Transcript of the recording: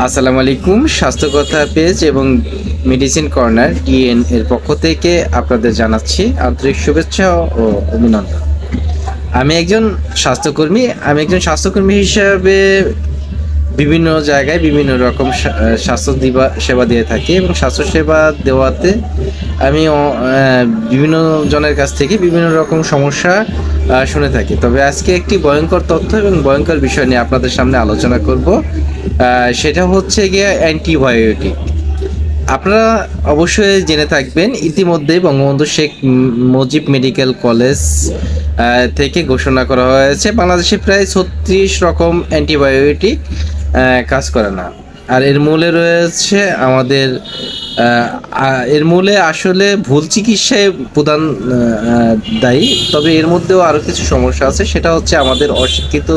আসসালামু আলাইকুম। স্বাস্থ্য কথা পেজ এবং মেডিসিন কর্নার ডিএন এর পক্ষ থেকে আপনাদের জানাচ্ছি আন্তরিক শুভেচ্ছা ও অভিনন্দন। আমি একজন স্বাস্থ্যকর্মী হিসাবে বিভিন্ন জায়গায় বিভিন্ন রকম সেবা দিয়ে থাকি এবং স্বাস্থ্যসেবা দেওয়াতে আমি বিভিন্ন জনের কাছ থেকে বিভিন্ন রকম সমস্যা শুনে থাকি। তবে আজকে একটি ভয়ংকর তথ্য এবং ভয়ংকর বিষয় নিয়ে আপনাদের সামনে আলোচনা করব। সেটা হচ্ছে গিয়ে অ্যান্টিবায়োটিক। আপনারা অবশ্যই জেনে থাকবেন ইতিমধ্যেই বঙ্গবন্ধু শেখ মুজিব মেডিকেল কলেজ থেকে ঘোষণা করা হয়েছে বাংলাদেশে প্রায় ৩৬ রকম অ্যান্টিবায়োটিক কাজ করে না। আর এর মূলে রয়েছে আমাদের এর মূলে আসলে ভুল চিকিৎসায় প্রধান দায়ী। তবে এর মধ্যেও আরও কিছু সমস্যা আছে, সেটা হচ্ছে আমাদের অশিক্ষিত